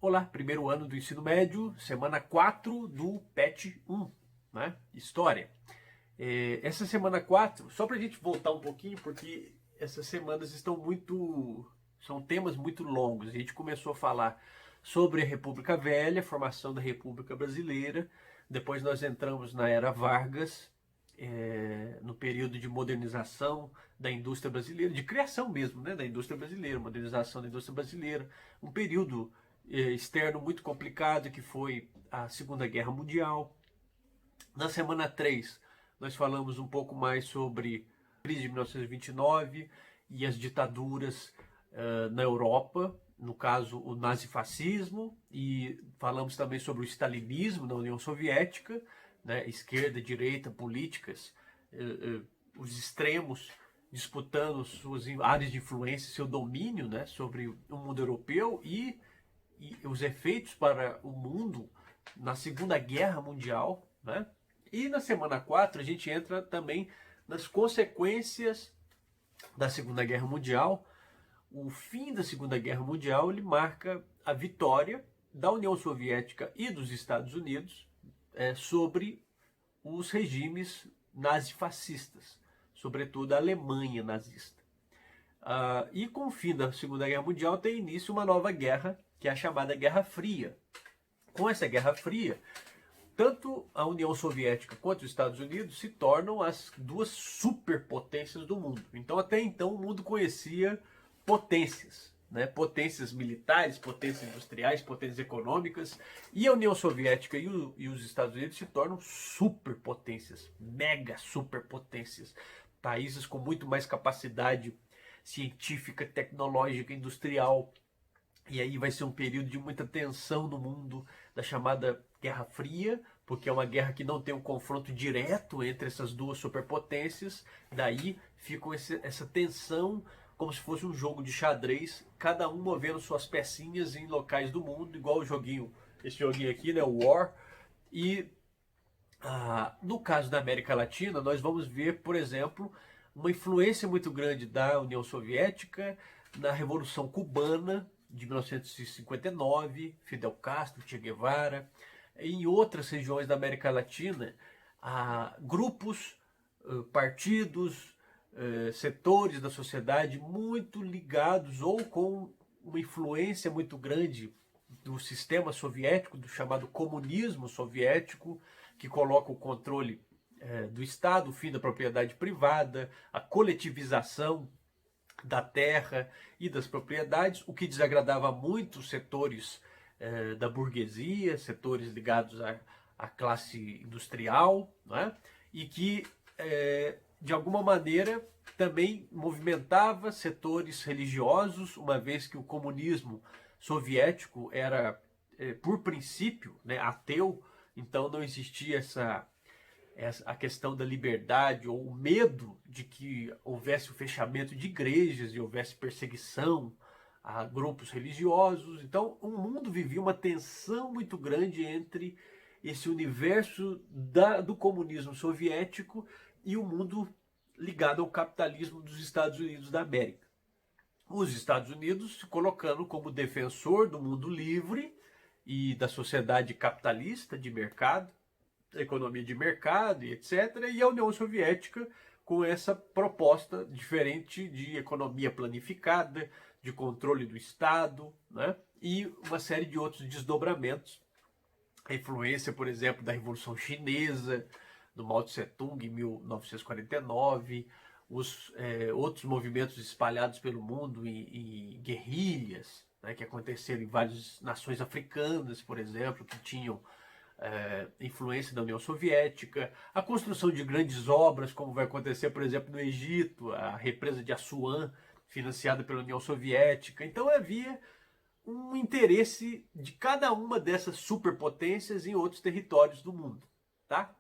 Olá, primeiro ano do ensino médio, semana 4 do PET 1, né? História. Essa semana 4, só para a gente voltar um pouquinho, porque essas semanas são temas muito longos. A gente começou a falar sobre a República Velha, a formação da República Brasileira, depois nós entramos na Era Vargas, no período de modernização da indústria brasileira, de criação mesmo, né, da indústria brasileira, modernização da indústria brasileira, um período externo muito complicado que foi a Segunda Guerra Mundial. Na semana 3, nós falamos um pouco mais sobre a crise de 1929 e as ditaduras na Europa, no caso o nazifascismo, e falamos também sobre o stalinismo na União Soviética, né, esquerda, direita, políticas, os extremos disputando suas áreas de influência, seu domínio, né, sobre o mundo europeu e os efeitos para o mundo na Segunda Guerra Mundial, né? E na semana 4 a gente entra também nas consequências da Segunda Guerra Mundial. O fim da Segunda Guerra Mundial ele marca a vitória da União Soviética e dos Estados Unidos sobre os regimes nazifascistas, sobretudo a Alemanha nazista. E com o fim da Segunda Guerra Mundial tem início uma nova guerra, que é a chamada Guerra Fria. Com essa Guerra Fria, tanto a União Soviética quanto os Estados Unidos se tornam as duas superpotências do mundo. Então, até então, o mundo conhecia potências, né? Potências militares, potências industriais, potências econômicas. E a União Soviética e os Estados Unidos se tornam superpotências, mega superpotências. Países com muito mais capacidade científica, tecnológica, industrial. E aí vai ser um período de muita tensão no mundo, da chamada Guerra Fria, porque é uma guerra que não tem um confronto direto entre essas duas superpotências. Daí fica essa tensão, como se fosse um jogo de xadrez, cada um movendo suas pecinhas em locais do mundo, igual o joguinho, esse joguinho aqui, né, o War. E no caso da América Latina, nós vamos ver, por exemplo, uma influência muito grande da União Soviética na Revolução Cubana de 1959, Fidel Castro, Che Guevara. Em outras regiões da América Latina, há grupos, partidos, setores da sociedade muito ligados ou com uma influência muito grande do sistema soviético, do chamado comunismo soviético, que coloca o controle do Estado, o fim da propriedade privada, a coletivização da terra e das propriedades, o que desagradava muito os setores da burguesia, setores ligados à classe industrial, né? E que, de alguma maneira, também movimentava setores religiosos, uma vez que o comunismo soviético era, por princípio, né, ateu, então não existia a questão da liberdade ou o medo de que houvesse o fechamento de igrejas e houvesse perseguição a grupos religiosos. Então o mundo vivia uma tensão muito grande entre esse universo do comunismo soviético e o mundo ligado ao capitalismo dos Estados Unidos da América. Os Estados Unidos se colocando como defensor do mundo livre e da sociedade capitalista de mercado, economia de mercado e etc. E a União Soviética com essa proposta diferente de economia planificada, de controle do Estado, né? E uma série de outros desdobramentos. A influência, por exemplo, da Revolução Chinesa, do Mao Tse Tung em 1949, os outros movimentos espalhados pelo mundo em guerrilhas, né, que aconteceram em várias nações africanas, por exemplo, que tinham influência da União Soviética, a construção de grandes obras, como vai acontecer, por exemplo, no Egito, a represa de Assuã, financiada pela União Soviética. Então havia um interesse de cada uma dessas superpotências em outros territórios do mundo, tá?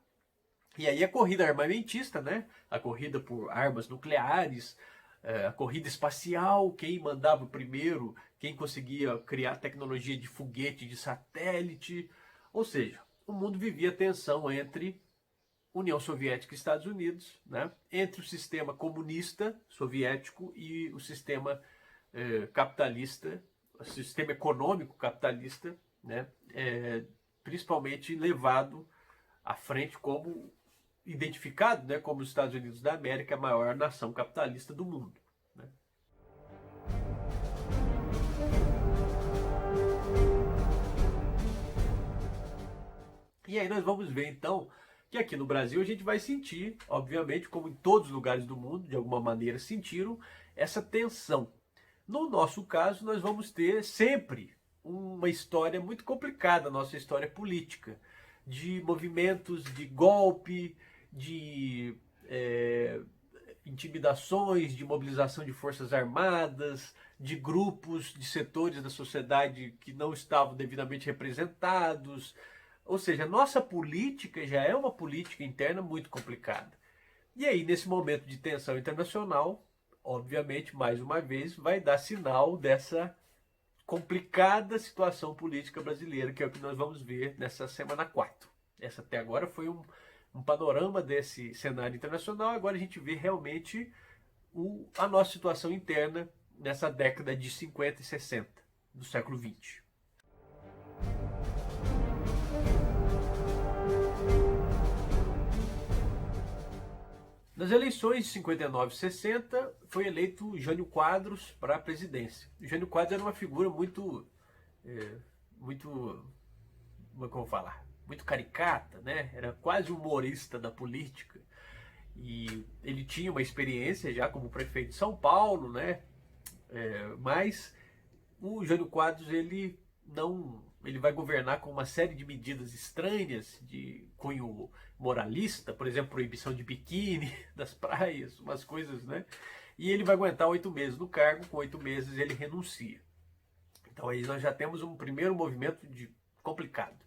E aí a corrida armamentista, né? A corrida por armas nucleares, a corrida espacial, quem mandava primeiro, quem conseguia criar tecnologia de foguete, de satélite, ou seja, o mundo vivia tensão entre União Soviética e Estados Unidos, né? Entre o sistema comunista soviético e o sistema capitalista sistema econômico capitalista, né, principalmente levado à frente como identificado, né, como os Estados Unidos da América, a maior nação capitalista do mundo. Né? E aí nós vamos ver então que aqui no Brasil a gente vai sentir, obviamente, como em todos os lugares do mundo, de alguma maneira sentiram, essa tensão. No nosso caso, nós vamos ter sempre uma história muito complicada, nossa história política, de movimentos de golpe, de intimidações, de mobilização de forças armadas, de grupos, de setores da sociedade que não estavam devidamente representados. Ou seja, a nossa política já é uma política interna muito complicada. E aí, nesse momento de tensão internacional, obviamente, mais uma vez, vai dar sinal dessa complicada situação política brasileira, que é o que nós vamos ver nessa semana 4. Essa até agora foi um panorama desse cenário internacional, agora a gente vê realmente a nossa situação interna nessa década de 50 e 60 do século 20. Nas eleições de 59 e 60, foi eleito Jânio Quadros para a presidência. O Jânio Quadros era uma figura muito, como é que eu vou falar? Muito caricata, né? Era quase humorista da política. E ele tinha uma experiência já como prefeito de São Paulo, né? Mas o Jânio Quadros, ele vai governar com uma série de medidas estranhas de cunho moralista, por exemplo, proibição de biquíni das praias, umas coisas, né? E ele vai aguentar 8 meses no cargo, com 8 meses ele renuncia. Então aí nós já temos um primeiro movimento complicado.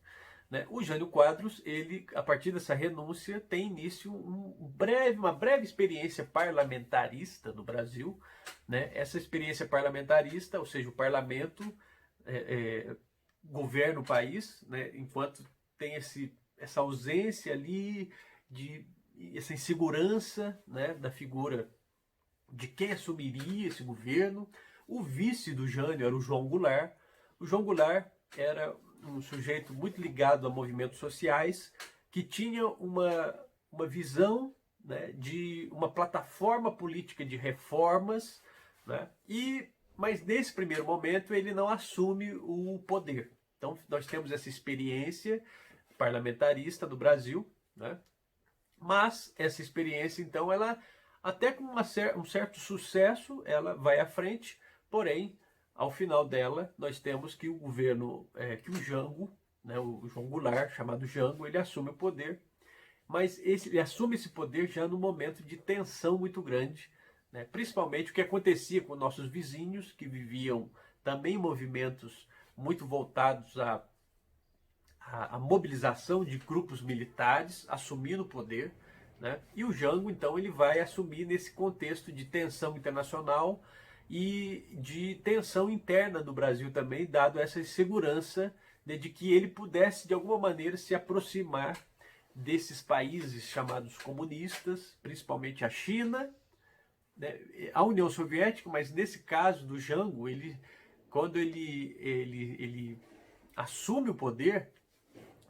Né? O Jânio Quadros, ele, a partir dessa renúncia, tem início uma breve experiência parlamentarista no Brasil. Né? Essa experiência parlamentarista, ou seja, o parlamento governa o país, né? Enquanto tem essa ausência ali, essa insegurança, né? Da figura de quem assumiria esse governo. O vice do Jânio era o João Goulart. O João Goulart era um sujeito muito ligado a movimentos sociais, que tinha uma visão, né, de uma plataforma política de reformas, né, mas nesse primeiro momento ele não assume o poder. Então nós temos essa experiência parlamentarista do Brasil, né, mas essa experiência, então, ela até com um certo sucesso, ela vai à frente, porém, ao final dela, nós temos que o governo, que o Jango, né, o João Goulart, chamado Jango, ele assume o poder, mas ele assume esse poder já no momento de tensão muito grande, né, principalmente o que acontecia com nossos vizinhos, que viviam também movimentos muito voltados à mobilização de grupos militares, assumindo o poder, né, e o Jango, então, ele vai assumir nesse contexto de tensão internacional, e de tensão interna no Brasil também, dado essa insegurança, né, de que ele pudesse de alguma maneira se aproximar desses países chamados comunistas, principalmente a China, né, a União Soviética, mas nesse caso do Jango, quando ele assume o poder,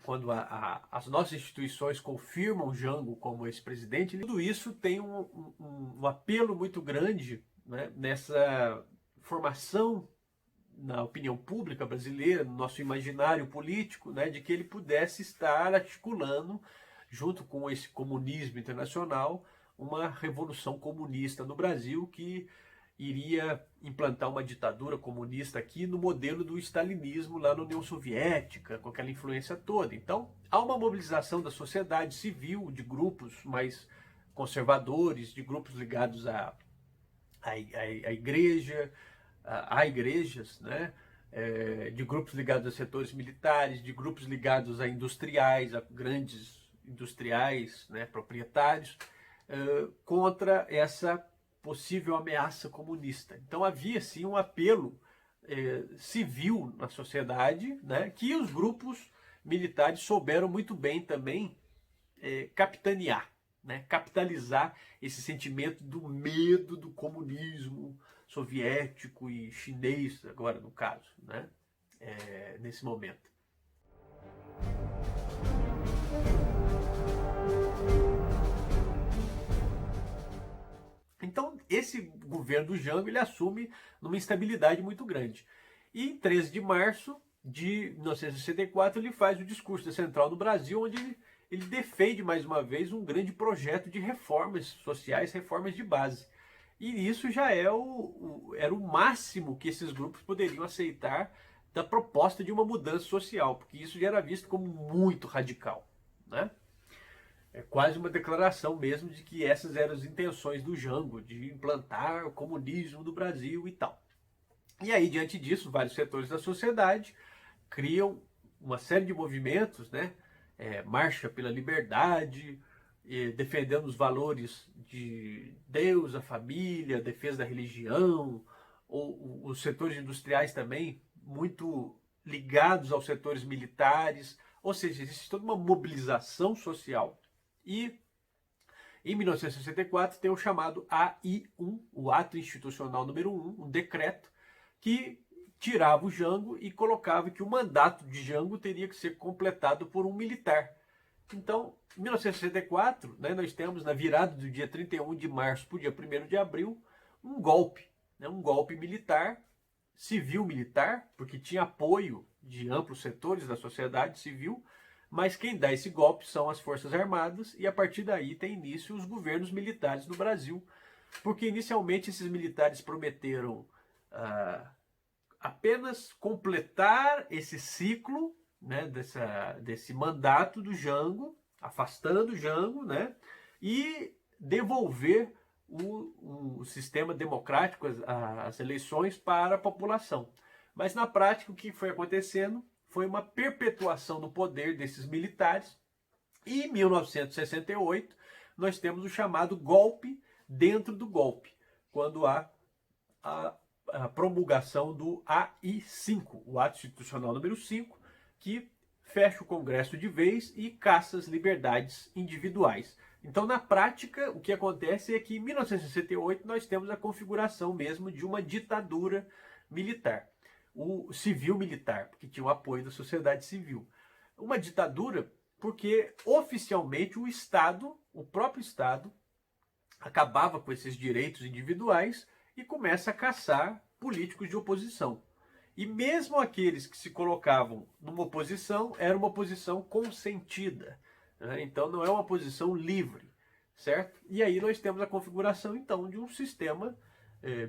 quando as nossas instituições confirmam Jango como esse presidente, tudo isso tem um apelo muito grande, né, nessa formação na opinião pública brasileira, no nosso imaginário político, né, de que ele pudesse estar articulando, junto com esse comunismo internacional, uma revolução comunista no Brasil que iria implantar uma ditadura comunista aqui no modelo do stalinismo lá na União Soviética, com aquela influência toda. Então, há uma mobilização da sociedade civil, de grupos mais conservadores, de grupos ligados à igreja, a igrejas, né? De grupos ligados a setores militares, de grupos ligados a industriais, a grandes industriais, né, proprietários, contra essa possível ameaça comunista. Então havia sim um apelo civil na sociedade, né, que os grupos militares souberam muito bem também capitanear. né, capitalizar esse sentimento do medo do comunismo soviético e chinês, agora no caso, né, nesse momento. Então, esse governo do Jango, ele assume numa instabilidade muito grande. E em 13 de março de 1964, ele faz o discurso da Central do Brasil, onde ele defende mais uma vez um grande projeto de reformas sociais, reformas de base. E isso já era o máximo que esses grupos poderiam aceitar da proposta de uma mudança social, porque isso já era visto como muito radical, né? É quase uma declaração mesmo de que essas eram as intenções do Jango, de implantar o comunismo no Brasil e tal. E aí, diante disso, vários setores da sociedade criam uma série de movimentos, né? Marcha pela liberdade, defendendo os valores de Deus, a família, defesa da religião, ou os setores industriais também, muito ligados aos setores militares, ou seja, existe toda uma mobilização social. E em 1964 tem o chamado AI-1, o Ato Institucional número 1, um decreto que tirava o Jango e colocava que o mandato de Jango teria que ser completado por um militar. Então, em 1964, né, nós temos na virada do dia 31 de março para o dia 1º de abril, um golpe, né, um golpe militar, civil-militar, porque tinha apoio de amplos setores da sociedade civil, mas quem dá esse golpe são as Forças Armadas, e a partir daí tem início os governos militares no Brasil, porque inicialmente esses militares prometeram apenas completar esse ciclo, né, desse mandato do Jango, afastando o Jango, né, e devolver o sistema democrático, as eleições para a população. Mas na prática o que foi acontecendo foi uma perpetuação do poder desses militares, e em 1968 nós temos o chamado golpe dentro do golpe, quando há a promulgação do AI-5, o Ato Institucional número 5, que fecha o Congresso de vez e caça as liberdades individuais. Então, na prática, o que acontece é que em 1968 nós temos a configuração mesmo de uma ditadura militar, o civil-militar, porque tinha o apoio da sociedade civil. Uma ditadura porque oficialmente o Estado, o próprio Estado, acabava com esses direitos individuais e começa a caçar políticos de oposição. E mesmo aqueles que se colocavam numa oposição, era uma oposição consentida, né? Então não é uma posição livre, certo? E aí nós temos a configuração então de um sistema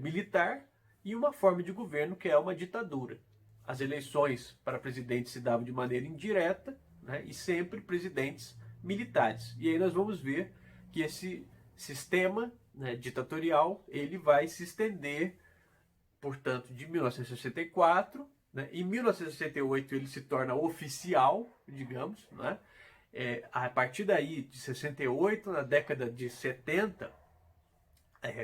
militar e uma forma de governo que é uma ditadura. As eleições para presidente se davam de maneira indireta, né, e sempre presidentes militares. E aí nós vamos ver que esse sistema, né, ditatorial, ele vai se estender, portanto, de 1964, né, em 1968 ele se torna oficial, digamos, né, a partir daí, de 68, na década de 70,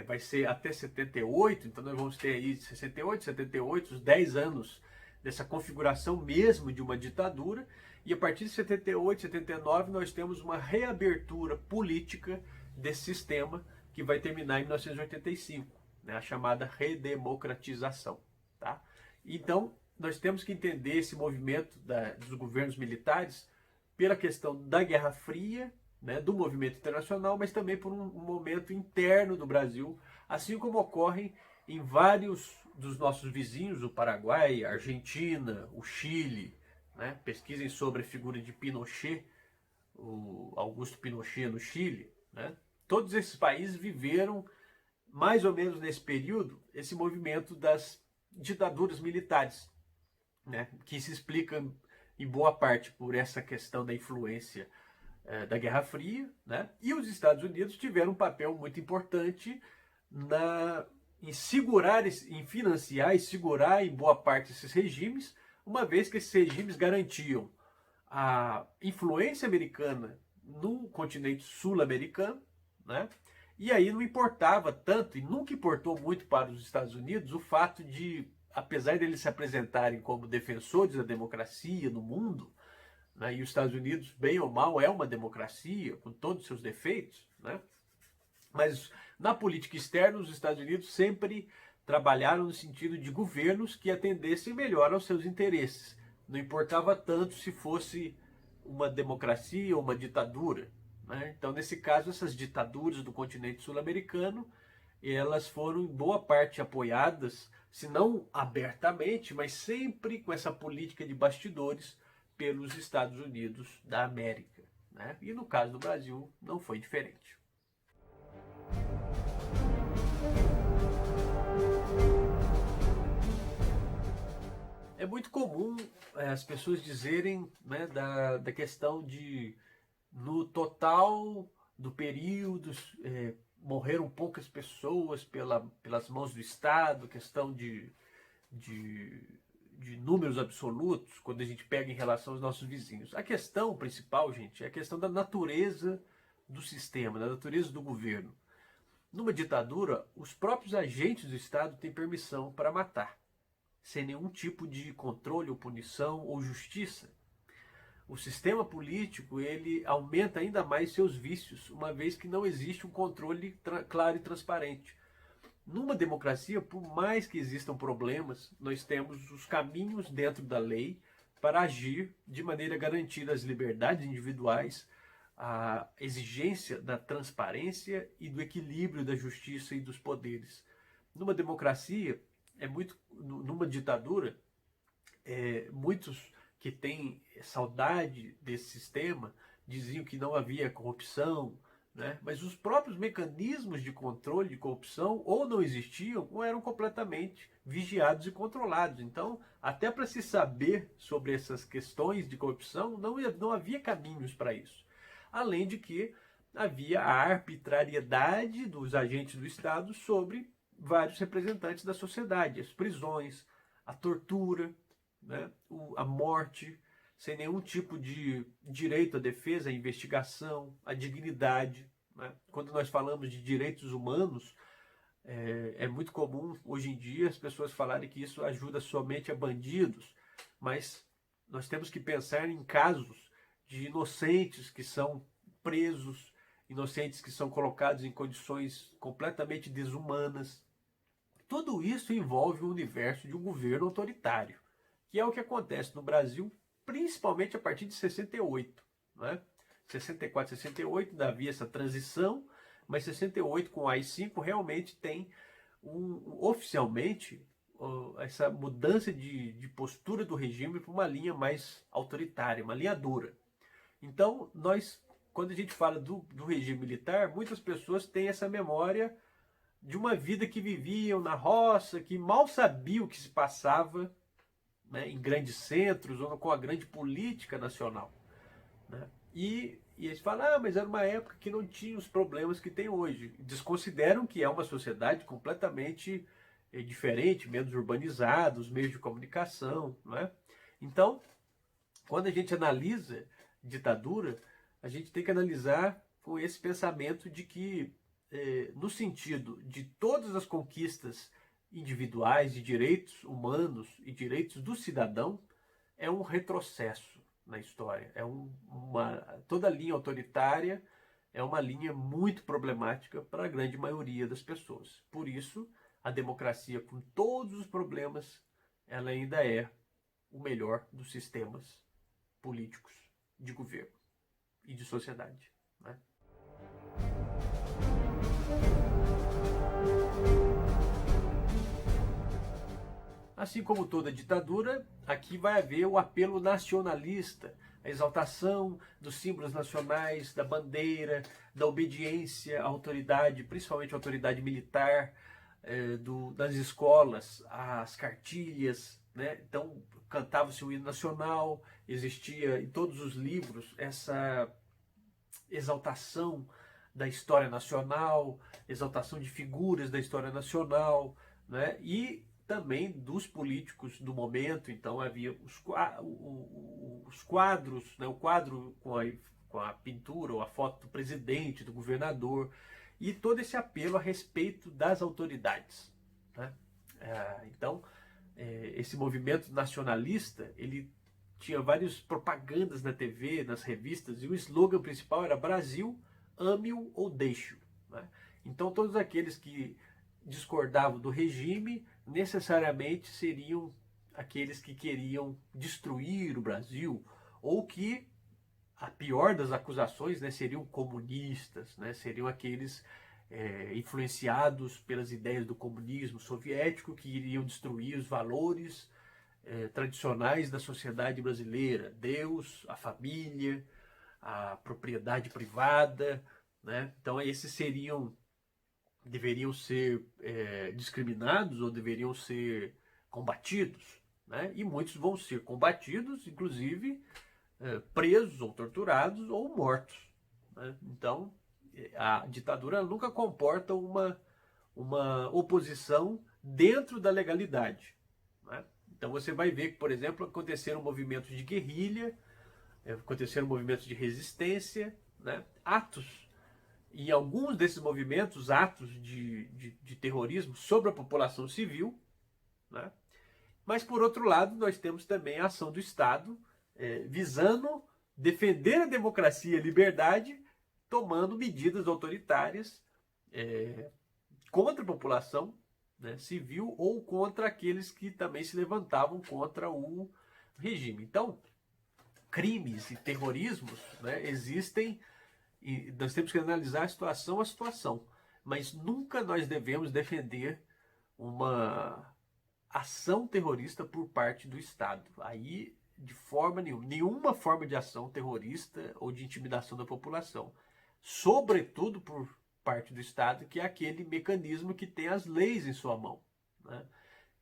vai ser até 78, então nós vamos ter aí 68, 78, os 10 anos dessa configuração mesmo de uma ditadura, e a partir de 78, 79 nós temos uma reabertura política desse sistema que vai terminar em 1985, né, a chamada redemocratização. Tá? Então nós temos que entender esse movimento dos governos militares pela questão da Guerra Fria, né, do movimento internacional, mas também por um momento interno do Brasil, assim como ocorrem em vários dos nossos vizinhos, o Paraguai, a Argentina, o Chile, né? Pesquisem sobre a figura de Pinochet, o Augusto Pinochet no Chile, né? Todos esses países viveram, mais ou menos nesse período, esse movimento das ditaduras militares, né? Que se explica em boa parte por essa questão da influência da Guerra Fria, né? E os Estados Unidos tiveram um papel muito importante em segurar, em financiar e segurar em boa parte esses regimes, uma vez que esses regimes garantiam a influência americana no continente sul-americano, né? E aí não importava tanto, e nunca importou muito para os Estados Unidos, o fato de, apesar deles se apresentarem como defensores da democracia no mundo, né, e os Estados Unidos, bem ou mal, é uma democracia, com todos os seus defeitos, né? Mas na política externa, os Estados Unidos sempre trabalharam no sentido de governos que atendessem melhor aos seus interesses. Não importava tanto se fosse uma democracia ou uma ditadura, né? Então, nesse caso, essas ditaduras do continente sul-americano, elas foram em boa parte apoiadas, se não abertamente, mas sempre com essa política de bastidores pelos Estados Unidos da América, né? E no caso do Brasil, não foi diferente. É muito comum as pessoas dizerem, né, da questão de, no total do período, morreram poucas pessoas pelas mãos do Estado, questão de, de números absolutos, quando a gente pega em relação aos nossos vizinhos. A questão principal, gente, é a questão da natureza do sistema, da natureza do governo. Numa ditadura, os próprios agentes do Estado têm permissão para matar, sem nenhum tipo de controle ou punição ou justiça. O sistema político, ele aumenta ainda mais seus vícios, uma vez que não existe um controle claro e transparente. Numa democracia, por mais que existam problemas, nós temos os caminhos dentro da lei para agir de maneira a garantir as liberdades individuais, a exigência da transparência e do equilíbrio da justiça e dos poderes. Numa democracia, numa ditadura, muitos que têm saudade desse sistema diziam que não havia corrupção, né? Mas os próprios mecanismos de controle de corrupção ou não existiam ou eram completamente vigiados e controlados. Então, até para se saber sobre essas questões de corrupção, não havia caminhos para isso. Além de que havia a arbitrariedade dos agentes do Estado sobre vários representantes da sociedade, as prisões, a tortura, né, a morte, sem nenhum tipo de direito à defesa, à investigação, à dignidade, né? Quando nós falamos de direitos humanos, é muito comum hoje em dia as pessoas falarem que isso ajuda somente a bandidos, mas nós temos que pensar em casos de inocentes que são presos, inocentes que são colocados em condições completamente desumanas. Tudo isso envolve o universo de um governo autoritário, que é o que acontece no Brasil, principalmente a partir de 68, né? 64, 68 ainda havia essa transição, mas 68 com o AI-5 realmente tem oficialmente essa mudança de postura do regime para uma linha mais autoritária, uma linha dura. Então, quando a gente fala do regime militar, muitas pessoas têm essa memória de uma vida que viviam na roça, que mal sabiam o que se passava, né, em grandes centros ou com a grande política nacional, né? E eles falam, mas era uma época que não tinha os problemas que tem hoje. Desconsideram que é uma sociedade completamente diferente, menos urbanizada, os meios de comunicação, não é? Então, quando a gente analisa ditadura, a gente tem que analisar com esse pensamento de que, no sentido de todas as conquistas individuais de direitos humanos e direitos do cidadão, é um retrocesso na história. Toda linha autoritária é uma linha muito problemática para a grande maioria das pessoas. Por isso, a democracia, com todos os problemas, ela ainda é o melhor dos sistemas políticos, de governo e de sociedade, né? Assim como toda ditadura, aqui vai haver o apelo nacionalista, a exaltação dos símbolos nacionais, da bandeira, da obediência à autoridade, principalmente à autoridade militar, das escolas, as cartilhas, né? Então cantava-se o hino nacional, existia em todos os livros essa exaltação da história nacional, exaltação de figuras da história nacional, né? E também dos políticos do momento. Então havia os quadros, né? O quadro com a pintura ou a foto do presidente, do governador, e todo esse apelo a respeito das autoridades, né? Então, esse movimento nacionalista, ele tinha várias propagandas na TV, nas revistas, e o slogan principal era Brasil, ame-o ou deixe-o. Né? Então todos aqueles que discordavam do regime necessariamente seriam aqueles que queriam destruir o Brasil, ou que, a pior das acusações, né, seriam comunistas, né, seriam aqueles influenciados pelas ideias do comunismo soviético, que iriam destruir os valores tradicionais da sociedade brasileira: Deus, a família, a propriedade privada, né? Então esses deveriam ser discriminados ou deveriam ser combatidos, né? E muitos vão ser combatidos, inclusive presos ou torturados ou mortos, né? Então a ditadura nunca comporta uma oposição dentro da legalidade, né? Então você vai ver que, por exemplo, aconteceram movimentos de guerrilha, aconteceram movimentos de resistência, né? Atos, em alguns desses movimentos, atos de terrorismo sobre a população civil, né? Mas, por outro lado, nós temos também a ação do Estado visando defender a democracia e a liberdade, tomando medidas autoritárias contra a população, né, civil, ou contra aqueles que também se levantavam contra o regime. Então, crimes e terrorismos, né, existem, e nós temos que analisar a situação, mas nunca nós devemos defender uma ação terrorista por parte do Estado. Aí, de forma nenhuma forma de ação terrorista ou de intimidação da população, sobretudo por parte do Estado, que é aquele mecanismo que tem as leis em sua mão, né?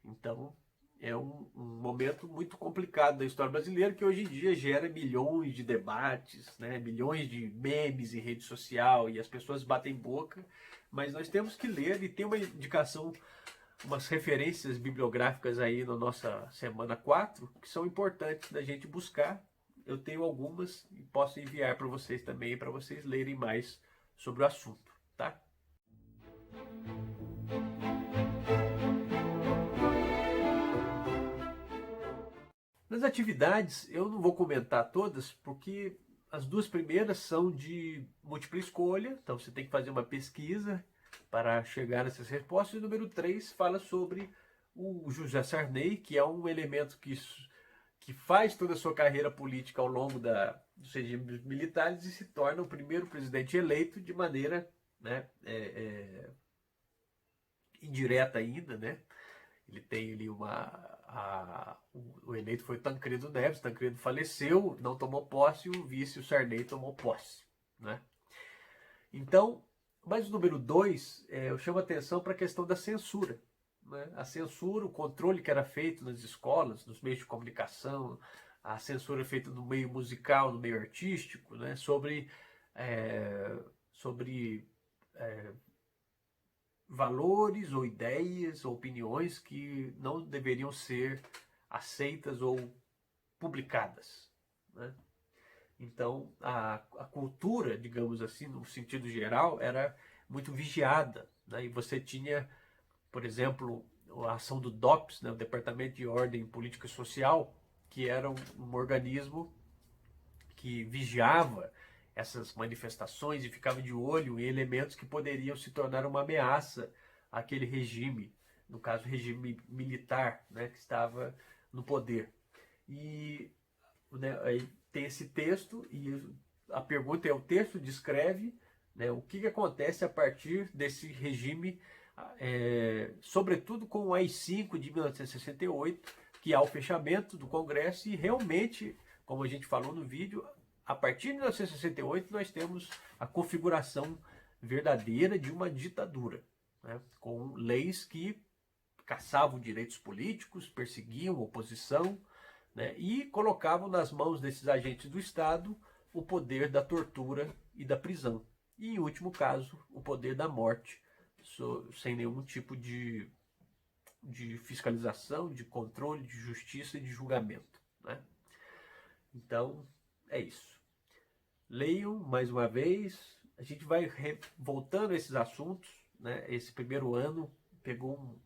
Então, é um momento muito complicado da história brasileira, que hoje em dia gera milhões de debates, né? Milhões de memes em rede social, e as pessoas batem boca, mas nós temos que ler, e tem uma indicação, umas referências bibliográficas aí na nossa semana 4, que são importantes da gente buscar. Eu tenho algumas e posso enviar para vocês também, para vocês lerem mais sobre o assunto, tá? Nas atividades, eu não vou comentar todas, porque as duas primeiras são de múltipla escolha, então você tem que fazer uma pesquisa para chegar nessas respostas. E o número 3 fala sobre o José Sarney, que é um elemento que faz toda a sua carreira política ao longo dos regimes militares e se torna o primeiro presidente eleito de maneira, né, indireta ainda, né? Ele tem ali o eleito foi Tancredo Neves. Tancredo faleceu, não tomou posse, e o vice, o Sarney, tomou posse, né? Então, mas o número 2, eu chamo a atenção para a questão da censura, né? A censura, o controle que era feito nas escolas, nos meios de comunicação, a censura feita no meio musical, no meio artístico, né? Sobre valores ou ideias ou opiniões que não deveriam ser aceitas ou publicadas, né? Então, a cultura, digamos assim, no sentido geral, era muito vigiada, né? E você tinha, por exemplo, a ação do DOPS, né? O Departamento de Ordem Política e Social, que era um organismo que vigiava essas manifestações e ficava de olho em elementos que poderiam se tornar uma ameaça àquele regime, no caso, o regime militar, né, que estava no poder. E, né, aí tem esse texto, e a pergunta é: o texto descreve, né, o que acontece a partir desse regime, sobretudo com o AI-5 de 1968, que há o fechamento do Congresso, e realmente, como a gente falou no vídeo, a partir de 1968 nós temos a configuração verdadeira de uma ditadura, né, com leis que caçavam direitos políticos, perseguiam oposição, né, e colocavam nas mãos desses agentes do Estado o poder da tortura e da prisão. E, em último caso, o poder da morte, sem nenhum tipo de fiscalização, de controle, de justiça e de julgamento, né? Então, é isso. Leiam mais uma vez. A gente vai voltando a esses assuntos, né? Esse primeiro ano pegou um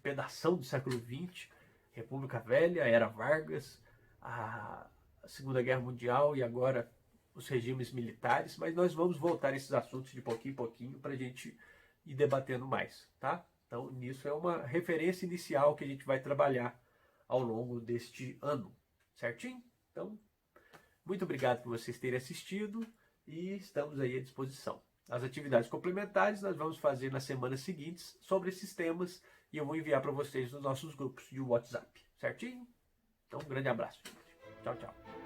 pedação do século XX, República Velha, Era Vargas, a Segunda Guerra Mundial e agora os regimes militares, mas nós vamos voltar a esses assuntos de pouquinho em pouquinho para a gente ir debatendo mais, tá? Então, nisso é uma referência inicial que a gente vai trabalhar ao longo deste ano, certinho? Então, muito obrigado por vocês terem assistido e estamos aí à disposição. As atividades complementares nós vamos fazer nas semanas seguintes sobre esses temas e eu vou enviar para vocês nos nossos grupos de WhatsApp, certinho? Então, um grande abraço, gente. Tchau, tchau.